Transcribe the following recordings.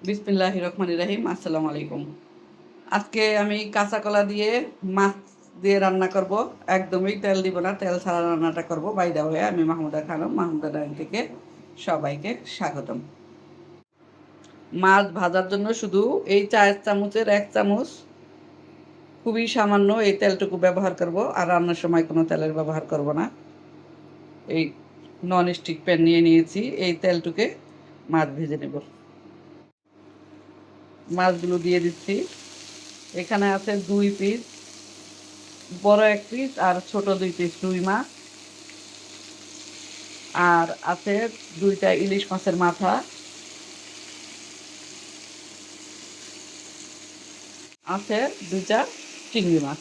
বিসমিল্লাহির রহমানির রহিম। আসসালামু আলাইকুম। আজকে আমি কাঁচা কলা দিয়ে মাছ দিয়ে রান্না করব। একদমই তেল দিব না, তেল ছাড়া রান্নাটা করব। বাই দা ওয়ে, আমি মাহমুদা খানম, মাহমুদা ডাইন থেকে সবাইকে স্বাগতম। মাছ ভাজার জন্য শুধু এই 4 চামচের 1 চামচ, খুবই সামান্য এই তেলটুকু ব্যবহার করব। আর রান্নার সময় কোনো তেলের ব্যবহার করব না। এই নন স্টিক প্যান নিয়ে নিয়েছি, এই তেলটুকে মাছ ভেজে নেব। মাছগুলো দিয়ে দিচ্ছি। এখানে আছে 2 পিস, বড় 1 পিস আর ছোট 2 পিস রুই মাছ, আর আছে 2টা ইলিশ মাছের মাথা, আছে 2টা চিংড়ি মাছ।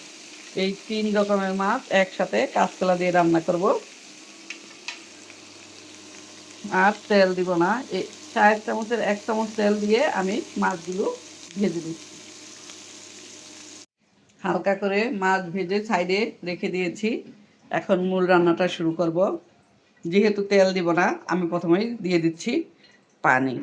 এই 3 রকমের মাছ একসাথে কাঁচকলা দিয়ে রান্না করব। আর তেল দিব না। এই 4 চামচের 1 চামচ তেল দিয়ে আমি মাছগুলো ভেজে দিচ্ছি। হালকা করে মাছ ভেজে সাইডে রেখে দিয়েছি। এখন মূল রান্নাটা শুরু করব। যেহেতু তেল দিব না, আমি প্রথমেই দিয়ে দিচ্ছি পানি।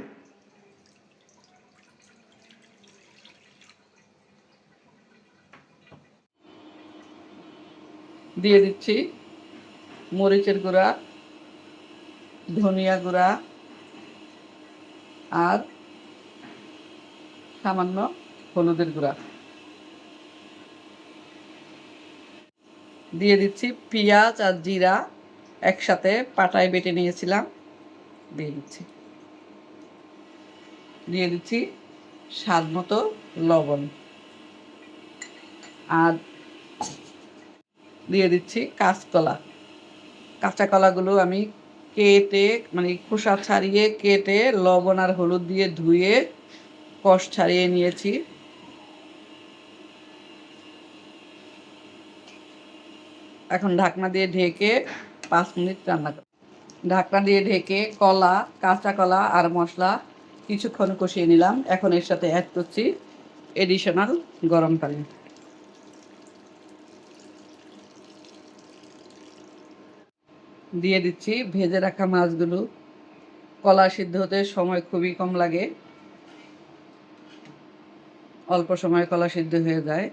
দিয়ে দিচ্ছি মরিচের গুঁড়া, ধনিয়া গুঁড়া আর সামান্য হলুদের গুঁড়া। দিয়ে দিচ্ছি পেঁয়াজ আর জিরা একসাথে পাটায় বেটে নিয়েছিলাম, দিয়ে দিচ্ছি। দিয়ে দিচ্ছি স্বাদ মতো লবণ, আর দিয়ে দিচ্ছি কাঁচকলা। কাঁচা কলাগুলো আমি কেটে, মানে খোসা ছাড়িয়ে কেটে লবণ আর হলুদ দিয়ে ধুয়ে কষ ছাড়িয়ে নিয়েছি। এখন ঢাকনা দিয়ে ঢেকে 5 মিনিট রান্না করব। ঢাকনা দিয়ে ঢেকে কলা, কাঁচা কলা আর মশলা কিছুক্ষণ কষিয়ে নিলাম। এখন এর সাথে অ্যাড করছি এডিশনাল গরম পানি। দিয়ে দিচ্ছি ভেজে রাখা মাছগুলো। কলা সিদ্ধ হতে সময় খুবই কম লাগে, অল্প সময়ে কলা সিদ্ধ হয়ে যায়।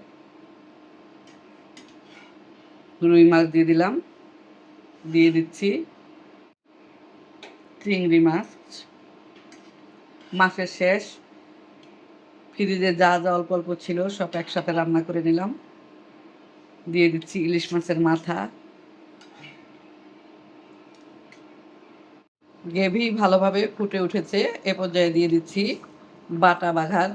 রুই মাছ দিয়ে দিলাম। দিয়ে দিচ্ছি চিংড়ি মাছ। মাছের শেষ, ফ্রিজে যা যা অল্প অল্প ছিল সব একসাথে রান্না করে নিলাম। দিয়ে দিচ্ছি ইলিশ মাছের মাথা। গ্রেভি ভালোভাবে ফুটে উঠেছে। এ পর্যায়ে দিয়ে দিচ্ছি বাটা বাঘার।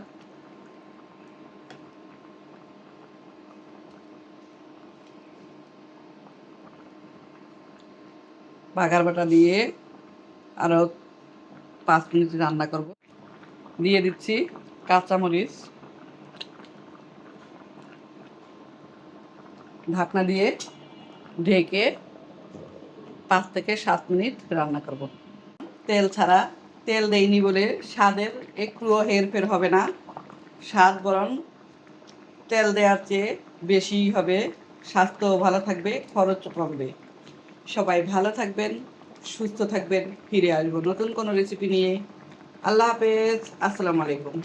বাঘার বাটা দিয়ে আরও 5 মিনিট রান্না করব। দিয়ে দিচ্ছি কাঁচামরিচ। ঢাকনা দিয়ে ঢেকে 5 থেকে 7 মিনিট রান্না করব। তেল ছাড়া, তেল দেইনি বলে স্বাদের একটুও হেরফের হবে না। স্বাদ বরং তেল দেওয়ার চেয়ে বেশিই হবে। স্বাস্থ্যও ভালো থাকবে, খরচও কমবে। সবাই ভালো থাকবেন, সুস্থ থাকবেন। ফিরে আসবো নতুন কোনো রেসিপি নিয়ে। আল্লাহ হাফেজ। আসসালামু আলাইকুম।